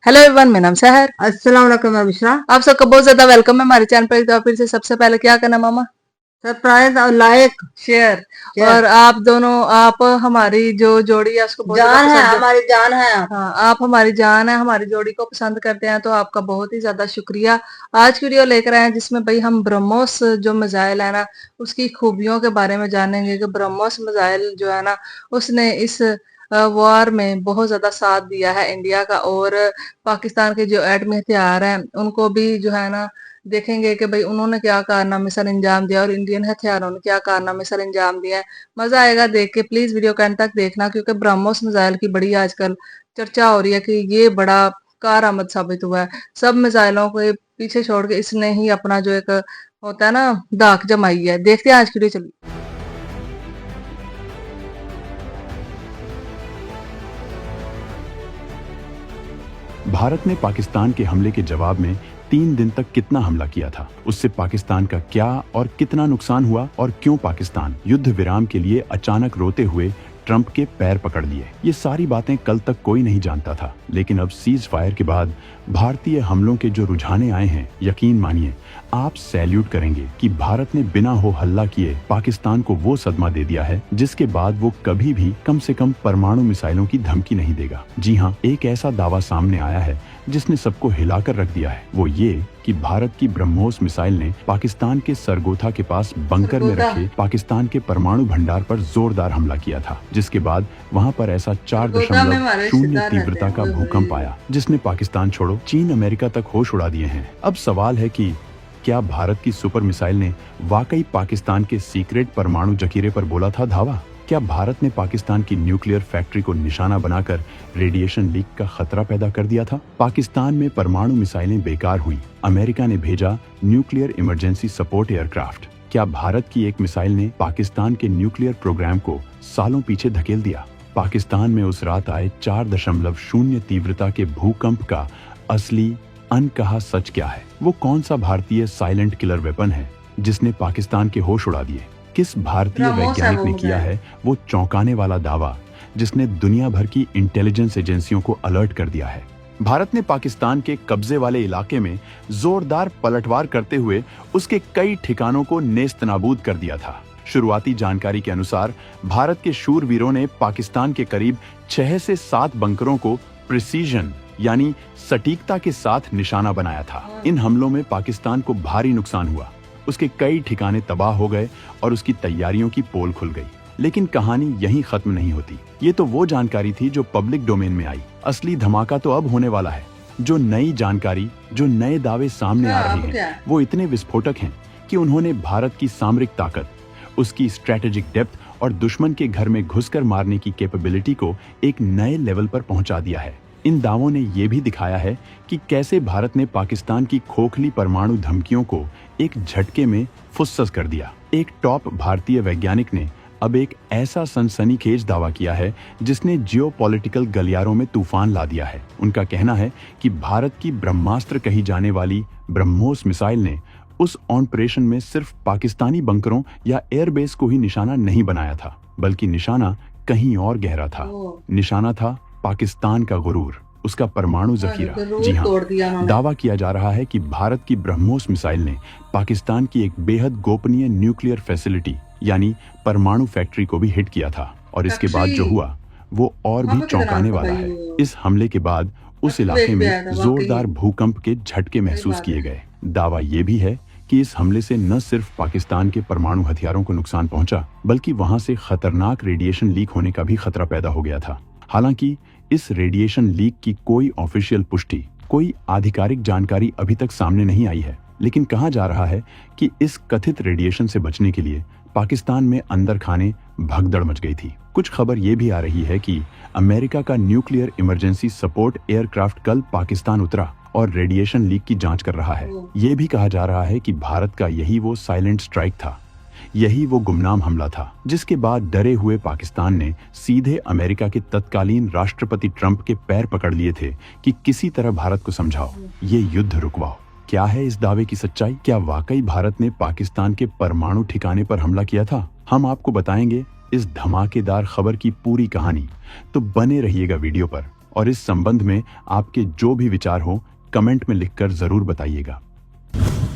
Hello everyone, मेरा नाम सहर। अस्सलाम वालेकुम अबिशरा। आप सबका बहुत ज्यादा वेलकम है हमारे चैनल पर। एक बार फिर से सबसे पहले क्या करना मामा? सरप्राइज और लाइक शेयर। शेयर। और आप दोनों, आप हमारी जो जोड़ी है उसको बहुत ज्यादा जान है, पसंद। हमारी जान है आप। हाँ, आप हमारी जान है, हमारी जोड़ी को पसंद करते हैं तो आपका बहुत ही ज्यादा शुक्रिया। आज की वीडियो लेकर आए हैं जिसमें भाई हम ब्रह्मोस जो मिसाइल है ना उसकी खूबियों के बारे में जानेंगे कि ब्रह्मोस मिसाइल जो है ना उसने इस वॉर में बहुत ज्यादा साथ दिया है इंडिया का। और पाकिस्तान के जो एटमी हथियार हैं उनको भी जो है ना देखेंगे कि भाई उन्होंने क्या कारनामे सर अंजाम दिया और इंडियन हथियारों ने क्या कारनामे सर अंजाम दिया है। मजा आएगा देख के। प्लीज वीडियो के अंत तक देखना क्योंकि ब्रह्मोस मिसाइल की बड़ी आजकल चर्चा हो रही है कि ये बड़ा कारआमद साबित हुआ है। सब मिसाइलों को पीछे छोड़ के इसने ही अपना जो एक होता है ना दाक जमाई है। देखते हैं आज की वीडियो, चलिए। भारत ने पाकिस्तान के हमले के जवाब में 3 दिन तक कितना हमला किया था, उससे पाकिस्तान का क्या और कितना नुकसान हुआ, और क्यों पाकिस्तान युद्ध विराम के लिए अचानक रोते हुए ट्रंप के पैर पकड़ लिए। ये सारी बातें कल तक कोई नहीं जानता था, लेकिन अब सीज फायर के बाद भारतीय हमलों के जो रुझाने आए हैं, यकीन मानिए आप सैल्यूट करेंगे कि भारत ने बिना हो हल्ला किए पाकिस्तान को वो सदमा दे दिया है जिसके बाद वो कभी भी कम से कम परमाणु मिसाइलों की धमकी नहीं देगा। जी हाँ, एक ऐसा दावा सामने आया है जिसने सबको हिलाकर रख दिया है। वो ये कि भारत की ब्रह्मोस मिसाइल ने पाकिस्तान के सरगोथा के पास बंकर में रखे पाकिस्तान के परमाणु भंडार पर जोरदार हमला किया था, जिसके बाद वहां पर ऐसा 4.0 तीव्रता का भूकंप आया जिसने पाकिस्तान छोड़ो चीन अमेरिका तक होश उड़ा दिए हैं। अब सवाल है कि क्या भारत की सुपर मिसाइल ने वाकई पाकिस्तान के सीक्रेट परमाणु जखीरे पर बोला था धावा? क्या भारत ने पाकिस्तान की न्यूक्लियर फैक्ट्री को निशाना बनाकर रेडिएशन लीक का खतरा पैदा कर दिया था? पाकिस्तान में परमाणु मिसाइलें बेकार हुई, अमेरिका ने भेजा न्यूक्लियर इमरजेंसी सपोर्ट एयरक्राफ्ट। क्या भारत की एक मिसाइल ने पाकिस्तान के न्यूक्लियर प्रोग्राम को सालों पीछे धकेल दिया? पाकिस्तान में उस रात आए 4.0 तीव्रता के भूकंप का असली अनकहा सच क्या है? वो कौन सा भारतीय साइलेंट किलर वेपन है जिसने पाकिस्तान के होश उड़ा दिए? किस भारतीय वैज्ञानिक ने किया है वो चौंकाने वाला दावा जिसने दुनिया भर की इंटेलिजेंस एजेंसियों को अलर्ट कर दिया है? भारत ने पाकिस्तान के कब्जे वाले इलाके में जोरदार पलटवार करते हुए उसके कई ठिकानों को नेस्तनाबूद कर दिया था। शुरुआती जानकारी के अनुसार भारत के शूरवीरों ने पाकिस्तान के करीब 6 से 7 बंकरों को प्रिसीजन यानी सटीकता के साथ निशाना बनाया था। इन हमलों में पाकिस्तान को भारी नुकसान हुआ, उसके कई ठिकाने तबाह हो गए और उसकी तैयारियों की पोल खुल गई। लेकिन कहानी यहीं खत्म नहीं होती। ये तो वो जानकारी थी जो पब्लिक डोमेन में आई। असली धमाका तो अब होने वाला है। जो नई जानकारी, जो नए दावे सामने आ रहे हैं वो इतने विस्फोटक हैं कि उन्होंने भारत की सामरिक ताकत, उसकी स्ट्रेटेजिक डेप्थ और दुश्मन के घर में घुसकर मारने की कैपेबिलिटी को एक नए लेवल पर पहुंचा दिया है। इन दावों ने यह भी दिखाया है कि कैसे भारत ने पाकिस्तान की खोखली परमाणु धमकियों को एक झटके में फुस्सस कर दिया। एक टॉप भारतीय वैज्ञानिक ने अब एक ऐसा सनसनीखेज दावा किया है जिसने जियोपॉलिटिकल गलियारों में तूफान ला दिया है। उनका कहना है कि भारत की ब्रह्मास्त्र कही जाने वाली ब्रह्मोस मिसाइल ने उस ऑपरेशन में सिर्फ पाकिस्तानी बंकरों या एयरबेस को ही निशाना नहीं बनाया था, बल्कि निशाना कहीं और गहरा था। निशाना था पाकिस्तान का गुरूर, उसका परमाणु जखीरा। जी हाँ, दावा किया जा रहा है कि भारत की ब्रह्मोस मिसाइल ने पाकिस्तान की एक बेहद गोपनीय न्यूक्लियर फैसिलिटी यानी परमाणु फैक्ट्री को भी हिट किया था, और इसके बाद जो हुआ वो और भी चौंकाने वाला है। इस हमले के बाद उस इलाके में जोरदार भूकंप के झटके महसूस किए गए। दावा ये भी है कि इस हमले से न सिर्फ पाकिस्तान के परमाणु हथियारों को नुकसान पहुंचा, बल्कि वहां से खतरनाक रेडिएशन लीक होने का भी खतरा पैदा हो गया था। हालांकि इस रेडिएशन लीक की कोई ऑफिशियल पुष्टि, कोई आधिकारिक जानकारी अभी तक सामने नहीं आई है, लेकिन कहा जा रहा है कि इस कथित रेडिएशन से बचने के लिए पाकिस्तान में अंदर खाने भगदड़ मच गई थी। कुछ खबर ये भी आ रही है कि अमेरिका का न्यूक्लियर इमरजेंसी सपोर्ट एयरक्राफ्ट कल पाकिस्तान उतरा और रेडिएशन लीक की जांच कर रहा है। ये भी कहा जा रहा है कि भारत का यही वो साइलेंट स्ट्राइक था, यही वो गुमनाम हमला था जिसके बाद डरे हुए पाकिस्तान ने सीधे अमेरिका के तत्कालीन राष्ट्रपति ट्रंप के पैर पकड़ लिए थे कि किसी तरह भारत को समझाओ, ये युद्ध रुकवाओ। क्या है इस दावे की सच्चाई? क्या वाकई भारत ने पाकिस्तान के परमाणु ठिकाने पर हमला किया था? हम आपको बताएंगे इस धमाकेदार खबर की पूरी कहानी, तो बने रहिएगा वीडियो पर और इस संबंध में आपके जो भी विचार हो कमेंट में लिखकर जरूर बताइएगा।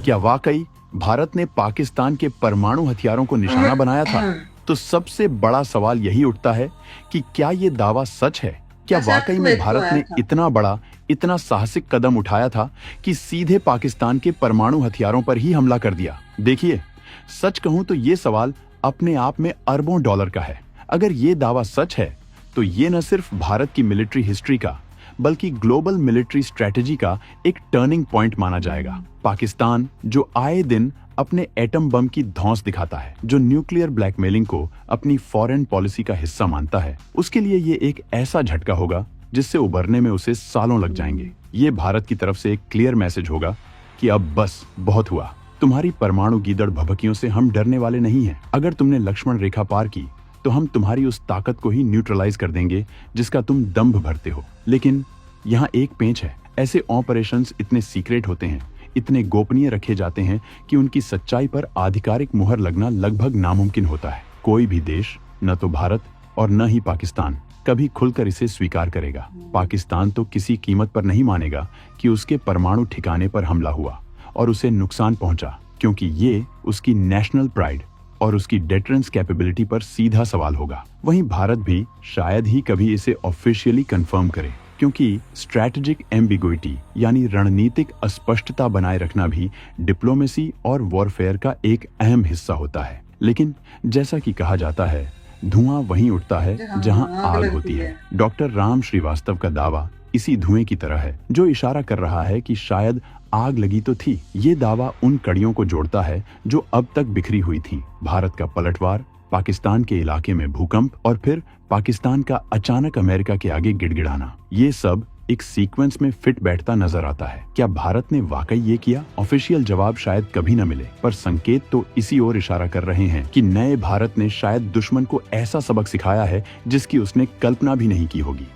क्या वाकई भारत ने पाकिस्तान के परमाणु हथियारों को निशाना बनाया था? तो सबसे बड़ा सवाल यही उठता है कि क्या ये दावा सच है? क्या वाकई में भारत ने इतना बड़ा, इतना साहसिक कदम उठाया था कि सीधे पाकिस्तान के परमाणु हथियारों पर ही हमला कर दिया? देखिए, सच कहूं तो ये सवाल अपने आप में अरबों डॉलर का है। अगर ये दावा सच है तो ये न सिर्फ भारत की मिलिट्री हिस्ट्री का बल्कि ग्लोबल मिलिट्री स्ट्रेटेजी का एक टर्निंग पॉइंट माना जाएगा। पाकिस्तान जो आए दिन अपने एटम बम की धौंस दिखाता है, जो न्यूक्लियर ब्लैकमेलिंग को अपनी फॉरेन पॉलिसी का हिस्सा मानता है, उसके लिए ये एक ऐसा झटका होगा जिससे उबरने में उसे सालों लग जाएंगे। ये भारत की तरफ से एक क्लियर मैसेज होगा कि अब बस बहुत हुआ, तुम्हारी परमाणु गीदड़ भभकियों से हम डरने वाले नहीं हैं। अगर तुमने लक्ष्मण रेखा पार की तो हम तुम्हारी उस ताकत को ही न्यूट्रलाइज कर देंगे जिसका तुम दंभ भरते हो। लेकिन यहाँ एक पेंच है, ऐसे ऑपरेशंस इतने सीक्रेट होते हैं, इतने गोपनीय रखे जाते हैं कि उनकी सच्चाई पर आधिकारिक मुहर लगना लगभग नामुमकिन होता है। कोई भी देश, न तो भारत और न ही पाकिस्तान, कभी खुलकर इसे स्वीकार करेगा। पाकिस्तान तो किसी कीमत पर नहीं मानेगा कि उसके परमाणु ठिकाने पर हमला हुआ और उसे नुकसान पहुंचा, क्योंकि ये उसकी नेशनल प्राइड और उसकी डेटरेंस कैपेबिलिटी पर सीधा सवाल होगा। वहीं भारत भी शायद ही कभी इसे ऑफिशियली कंफर्म करे, क्योंकि स्ट्रैटेजिक एम्बिग्विटी यानी रणनीतिक अस्पष्टता बनाए रखना भी डिप्लोमेसी और वॉरफेयर का एक अहम हिस्सा होता है। लेकिन जैसा कि कहा जाता है, धुआं वहीं उठता है जहां आग होती है। डॉक्टर राम श्रीवास्तव का दावा इसी धुएं की तरह है, जो इशारा कर रहा है कि शायद आग लगी तो थी। ये दावा उन कड़ियों को जोड़ता है जो अब तक बिखरी हुई थी। भारत का पलटवार, पाकिस्तान के इलाके में भूकंप और फिर पाकिस्तान का अचानक अमेरिका के आगे गिड़गिड़ाना, ये सब एक सीक्वेंस में फिट बैठता नजर आता है। क्या भारत ने वाकई ये किया? ऑफिशियल जवाब शायद कभी न मिले, पर संकेत तो इसी ओर इशारा कर रहे हैं कि नए भारत ने शायद दुश्मन को ऐसा सबक सिखाया है जिसकी उसने कल्पना भी नहीं की होगी।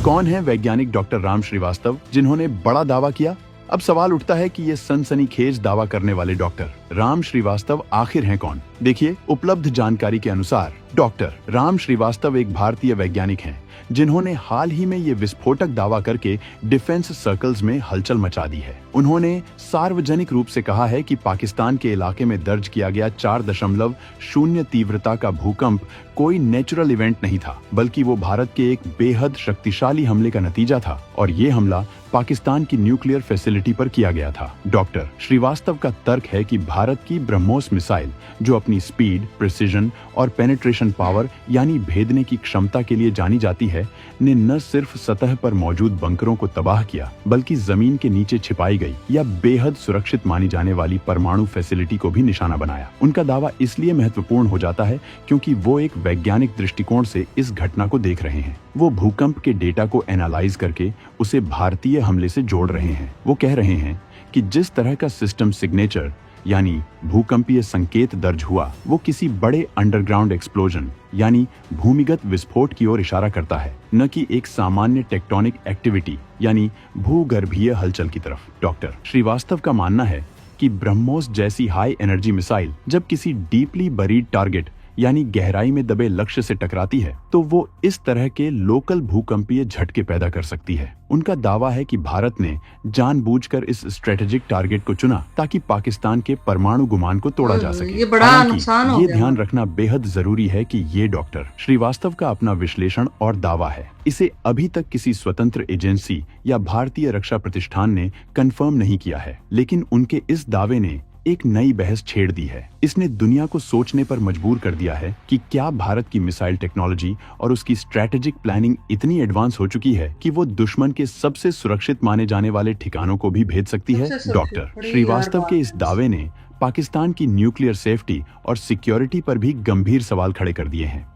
कौन है वैज्ञानिक डॉक्टर राम श्रीवास्तव जिन्होंने बड़ा दावा किया? अब सवाल उठता है कि ये सनसनीखेज दावा करने वाले डॉक्टर राम श्रीवास्तव आखिर हैं कौन? देखिए, उपलब्ध जानकारी के अनुसार डॉक्टर राम श्रीवास्तव एक भारतीय वैज्ञानिक हैं जिन्होंने हाल ही में ये विस्फोटक दावा करके डिफेंस सर्कल्स में हलचल मचा दी है। उन्होंने सार्वजनिक रूप से कहा है कि पाकिस्तान के इलाके में दर्ज किया गया 4.0 तीव्रता का भूकंप कोई नेचुरल इवेंट नहीं था, बल्कि वो भारत के एक बेहद शक्तिशाली हमले का नतीजा था और ये हमला पाकिस्तान की न्यूक्लियर फैसिलिटी पर किया गया था। डॉक्टर श्रीवास्तव का तर्क है कि भारत की ब्रह्मोस मिसाइल, जो अपनी स्पीड, प्रिसिजन और पेनिट्रेशन पावर यानी भेदने की क्षमता के लिए जानी जाती है, ने न सिर्फ सतह पर मौजूद बंकरों को तबाह किया, बल्कि जमीन के नीचे छिपाई गई या बेहद सुरक्षित मानी जाने वाली परमाणु फैसिलिटी को भी निशाना बनाया। उनका दावा इसलिए महत्वपूर्ण हो जाता है क्योंकि वो एक वैज्ञानिक दृष्टिकोण से इस घटना को देख रहे हैं। वो भूकंप के डेटा को एनालाइज करके उसे भारतीय हमले से जोड़ रहे हैं। वो कह रहे हैं कि जिस तरह का सिस्टम सिग्नेचर यानी भूकंपीय संकेत दर्ज हुआ, वो किसी बड़े अंडरग्राउंड एक्सप्लोजन यानी भूमिगत विस्फोट की ओर इशारा करता है, न कि एक सामान्य टेक्टोनिक एक्टिविटी यानी भूगर्भीय हलचल की तरफ। डॉक्टर श्रीवास्तव का मानना है कि ब्रह्मोस जैसी हाई एनर्जी मिसाइल जब किसी डीपली बरीड टारगेट यानी गहराई में दबे लक्ष्य से टकराती है तो वो इस तरह के लोकल भूकंपीय झटके पैदा कर सकती है। उनका दावा है कि भारत ने जानबूझकर इस स्ट्रेटेजिक टारगेट को चुना ताकि पाकिस्तान के परमाणु गुमान को तोड़ा जा सके। ये बड़ा नुकसान हो ये गया। ध्यान रखना बेहद जरूरी है कि ये डॉक्टर श्रीवास्तव का अपना विश्लेषण और दावा है। इसे अभी तक किसी स्वतंत्र एजेंसी या भारतीय रक्षा प्रतिष्ठान ने कंफर्म नहीं किया है, लेकिन उनके इस दावे ने एक नई बहस छेड़ दी है। इसने दुनिया को सोचने पर मजबूर कर दिया है कि क्या भारत की मिसाइल टेक्नोलॉजी और उसकी स्ट्रैटेजिक प्लानिंग इतनी एडवांस हो चुकी है कि वो दुश्मन के सबसे सुरक्षित माने जाने वाले ठिकानों को भी भेद सकती है। डॉक्टर श्रीवास्तव के इस दावे ने पाकिस्तान की न्यूक्लियर सेफ्टी और सिक्योरिटी पर भी गंभीर सवाल खड़े कर दिए हैं।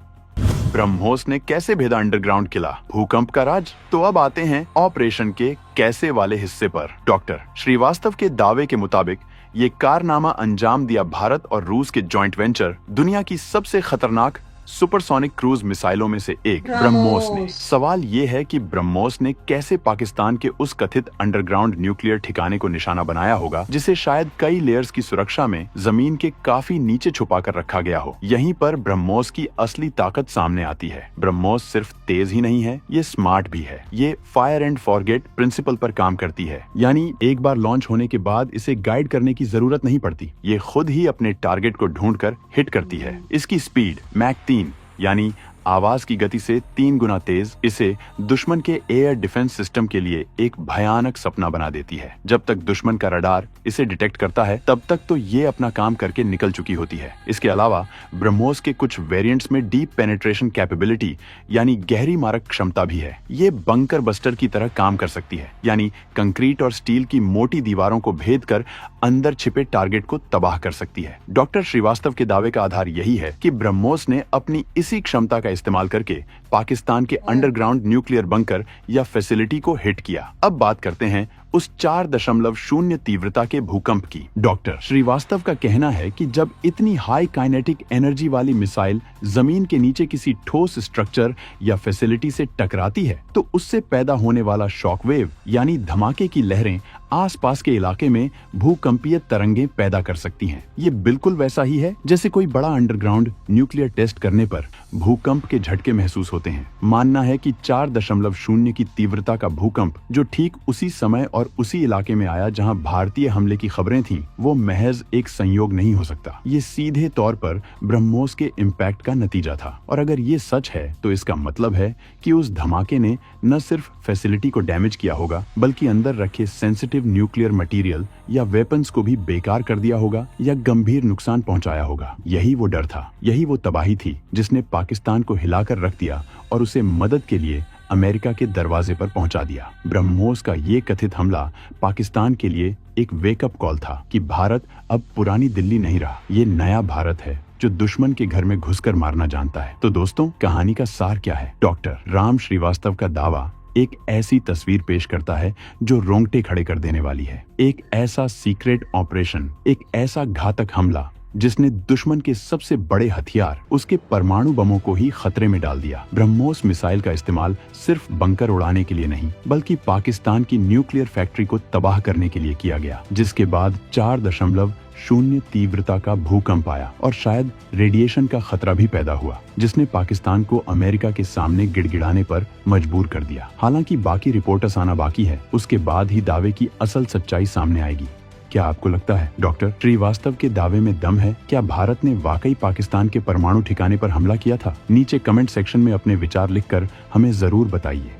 ब्रह्मोस ने कैसे भेदा अंडरग्राउंड किला, भूकंप का राज? तो अब आते हैं ऑपरेशन के कैसे वाले हिस्से पर। डॉक्टर श्रीवास्तव के दावे के मुताबिक ये कारनामा अंजाम दिया भारत और रूस के जॉइंट वेंचर, दुनिया की सबसे खतरनाक सुपरसोनिक क्रूज मिसाइलों में से एक ब्रह्मोस ने। सवाल ये है कि ब्रह्मोस ने कैसे पाकिस्तान के उस कथित अंडरग्राउंड न्यूक्लियर ठिकाने को निशाना बनाया होगा जिसे शायद कई लेयर्स की सुरक्षा में जमीन के काफी नीचे छुपा कर रखा गया हो। यहीं पर ब्रह्मोस की असली ताकत सामने आती है। ब्रह्मोस सिर्फ तेज ही नहीं है, ये स्मार्ट भी है। ये फायर एंड फॉरगेट प्रिंसिपल पर काम करती है, यानी एक बार लॉन्च होने के बाद इसे गाइड करने की जरूरत नहीं पड़ती। ये खुद ही अपने टारगेट को ढूंढकर हिट करती है। इसकी स्पीड मैक 3 यानी आवाज की गति से 3 गुना तेज इसे दुश्मन के एयर डिफेंस सिस्टम के लिए एक भयानक सपना बना देती है। जब तक दुश्मन का रडार इसे डिटेक्ट करता है तब तक तो ये अपना काम करके निकल चुकी होती है। इसके अलावा ब्रह्मोस के कुछ वेरिएंट्स में डीप पेनिट्रेशन कैपेबिलिटी यानी गहरी मारक क्षमता भी है। ये बंकर बस्टर की तरह काम कर सकती है, यानी कंक्रीट और स्टील की मोटी दीवारों को भेद कर अंदर छिपे टारगेट को तबाह कर सकती है। डॉक्टर श्रीवास्तव के दावे का आधार यही है कि ब्रह्मोस ने अपनी इसी क्षमता का इस्तेमाल करके पाकिस्तान के अंडरग्राउंड न्यूक्लियर बंकर या फैसिलिटी को हिट किया। अब बात करते हैं उस 4.0 तीव्रता के भूकंप की। डॉक्टर श्रीवास्तव का कहना है कि जब इतनी हाई काइनेटिक एनर्जी वाली मिसाइल जमीन के नीचे किसी ठोस स्ट्रक्चर या फैसिलिटी से टकराती है तो उससे पैदा होने वाला शॉकवेव यानी धमाके की लहरें आसपास के इलाके में भूकंपीय तरंगें पैदा कर सकती हैं। ये बिल्कुल वैसा ही है जैसे कोई बड़ा अंडरग्राउंड न्यूक्लियर टेस्ट करने पर भूकंप के झटके महसूस होते हैं। मानना है कि 4.0 की तीव्रता का भूकंप जो ठीक उसी समय और उसी इलाके में आया जहां भारतीय हमले की खबरें थीं, वो महज एक संयोग नहीं हो सकता। ये सीधे तौर पर ब्रह्मोस के इम्पैक्ट का नतीजा था। और अगर ये सच है तो इसका मतलब है कि उस धमाके ने न सिर्फ फैसिलिटी को डैमेज किया होगा बल्कि अंदर रखे सेंसिटिव न्यूक्लियर मटेरियल या वेपन्स को भी बेकार कर दिया होगा या गंभीर नुकसान पहुंचाया होगा। यही वो डर था, यही वो तबाही थी जिसने पाकिस्तान को हिलाकर रख दिया और उसे मदद के लिए अमेरिका के दरवाजे पर पहुंचा दिया। ब्रह्मोस का ये कथित हमला पाकिस्तान के लिए एक वेकअप कॉल था कि भारत अब पुरानी दिल्ली नहीं रहा, ये नया भारत है जो दुश्मन के घर में घुसकर मारना जानता है। तो दोस्तों, कहानी का सार क्या है? डॉक्टर राम श्रीवास्तव का दावा एक ऐसी तस्वीर पेश करता है जो रोंगटे खड़े कर देने वाली है। एक ऐसा सीक्रेट ऑपरेशन, एक ऐसा घातक हमला जिसने दुश्मन के सबसे बड़े हथियार उसके परमाणु बमों को ही खतरे में डाल दिया। ब्रह्मोस मिसाइल का इस्तेमाल सिर्फ बंकर उड़ाने के लिए नहीं बल्कि पाकिस्तान की न्यूक्लियर फैक्ट्री को तबाह करने के लिए किया गया, जिसके बाद 4.0 तीव्रता का भूकंप आया और शायद रेडिएशन का खतरा भी पैदा हुआ जिसने पाकिस्तान को अमेरिका के सामने गिड़गिड़ाने पर मजबूर कर दिया। हालांकि बाकी रिपोर्ट्स आना बाकी है, उसके बाद ही दावे की असल सच्चाई सामने आएगी। क्या आपको लगता है डॉक्टर श्रीवास्तव के दावे में दम है? क्या भारत ने वाकई पाकिस्तान के परमाणु ठिकाने पर हमला किया था? नीचे कमेंट सेक्शन में अपने विचार लिखकर हमें जरूर बताइए।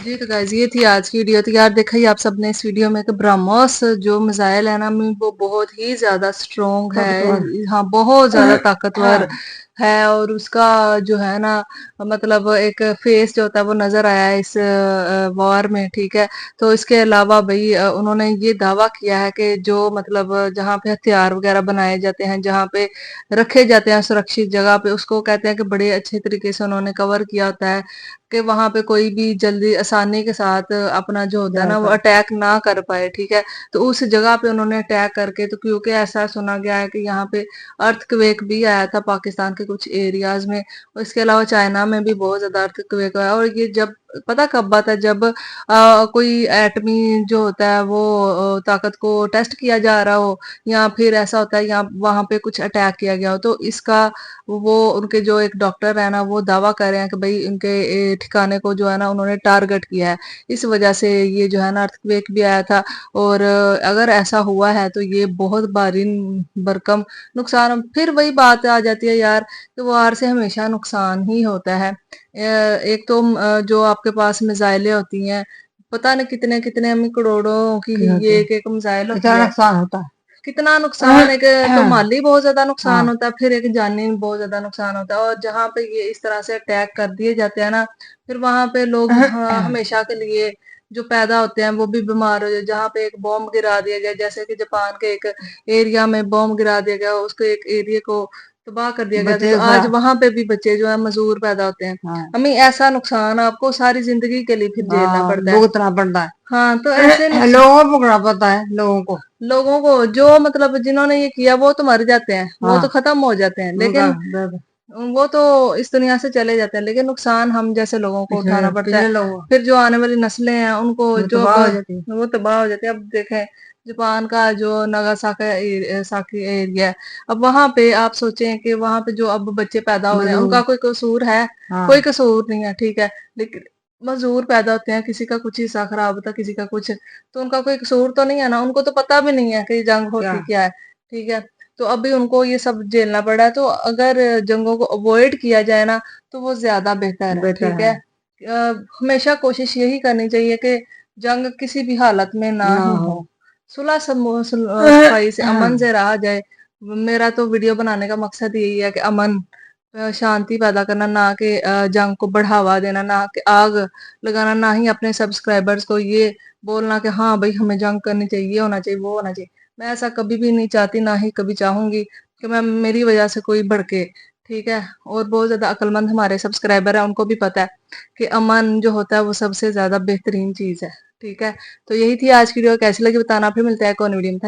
जी तो गाइस, ये थी आज की वीडियो। तो यार देखा ही आप सबने इस वीडियो में कि ब्रह्मोस जो मिसाइल है ना, वो बहुत ही ज्यादा स्ट्रॉन्ग है। हाँ, बहुत ज्यादा ताकतवर है। और उसका जो है ना, मतलब एक फेस जो होता है वो नजर आया है इस वॉर में, ठीक है। तो इसके अलावा भाई उन्होंने ये दावा किया है कि जो मतलब जहाँ पे हथियार वगैरह बनाए जाते हैं, जहाँ पे रखे जाते हैं सुरक्षित जगह पे, उसको कहते हैं कि बड़े अच्छे तरीके से उन्होंने कवर किया होता है कि वहां पे कोई भी जल्दी आसानी के साथ अपना जो होता है ना वो अटैक ना कर पाए, ठीक है। तो उस जगह पे उन्होंने अटैक करके, तो क्योंकि ऐसा सुना गया है कि यहाँ पे अर्थक्वेक भी आया था पाकिस्तान के कुछ एरियाज में, और इसके अलावा चाइना में भी बहुत ज्यादा अर्थक्वेक आया। और ये जब पता कब आता है, जब कोई एटमी जो होता है वो ताकत को टेस्ट किया जा रहा हो, या फिर ऐसा होता है यहाँ वहां पे कुछ अटैक किया गया हो। तो इसका वो उनके जो एक डॉक्टर है ना, वो दावा कर रहे हैं कि भाई उनके ठिकाने को जो है ना उन्होंने टारगेट किया है, इस वजह से ये जो है ना अर्थक्वेक भी आया था। और अगर ऐसा हुआ है तो ये बहुत भारी भरकम नुकसान। फिर वही बात आ जाती है यार कि वार से हमेशा नुकसान ही होता है। एक तो जो आपके पास मिसाइलें होती हैं, पता नहीं कितने कितने करोड़ों की ये एक मिसाइल होती है, नुकसान होता है। कितना नुकसान। एक तो माली बहुत ज्यादा नुकसान होता है, फिर एक जानी बहुत ज्यादा नुकसान होता है। और जहाँ पे ये इस तरह से अटैक कर दिए जाते हैं ना, फिर वहां पे लोग हमेशा के लिए जो पैदा होते हैं वो भी बीमार हो जाए। जहाँ पे एक बॉम्ब गिरा दिया गया, जैसे कि जापान के एक एरिया में बॉम्ब गिरा दिया गया, उसको एक एरिया को तबाह कर दिया गया, तो आज वहां पे भी बच्चे जो है मजदूर पैदा होते हैं। हमें ऐसा नुकसान आपको सारी जिंदगी के लिए फिर झेलना पड़ता है, भुगतना पड़ता है। हाँ, तो ऐसे लोगों को भुगतना पड़ता है। लोगों को जो मतलब जिन्होंने ये किया वो तो मर जाते हैं, वो तो खत्म हो जाते हैं, लेकिन वो तो इस दुनिया से चले जाते हैं, लेकिन नुकसान हम जैसे लोगों को उठाना पड़ता पिछले है। लोग फिर जो आने वाली नस्लें हैं उनको वो जो तबाह हो अब जाती है। वो तबाह हो जाते हैं। अब देखें जापान का जो साकी एरिया है, अब वहां पे आप सोचें कि वहां पे जो अब बच्चे पैदा हो रहे हैं उनका मजदूर। कोई कसूर है? कोई हाँ। कसूर नहीं है, ठीक है। लेकिन मजदूर पैदा होते हैं, किसी का कुछ हिस्सा खराब होता है, किसी का कुछ, तो उनका कोई कसूर तो नहीं है ना, उनको तो पता भी नहीं है कि जंग क्या? होती क्या है, ठीक है। तो अभी उनको ये सब झेलना पड़ा है, तो अगर जंगों को अवॉइड किया जाए ना तो वो ज्यादा बेहतर है, बेहतर ठीक है। है। हमेशा कोशिश यही करनी चाहिए कि जंग किसी भी हालत में ना ना ही हो। हो, सफाई से, अमन से रहा जाए। मेरा तो वीडियो बनाने का मकसद यही है कि अमन, शांति पैदा करना, ना कि जंग को बढ़ावा देना, ना कि आग लगाना, ना ही अपने सब्सक्राइबर्स को ये बोलना कि हाँ भाई हमें जंग करनी चाहिए, ये होना चाहिए, वो होना चाहिए। मैं ऐसा कभी भी नहीं चाहती, ना ही कभी चाहूंगी कि मैं मेरी वजह से कोई भड़के, ठीक है। और बहुत ज्यादा अक्लमंद हमारे सब्सक्राइबर है, उनको भी पता है कि अमन जो होता है वो सबसे ज्यादा बेहतरीन चीज है, ठीक है। तो यही थी आज की वीडियो, कैसी लगी बताना, फिर मिलते हैं एक और वीडियो में।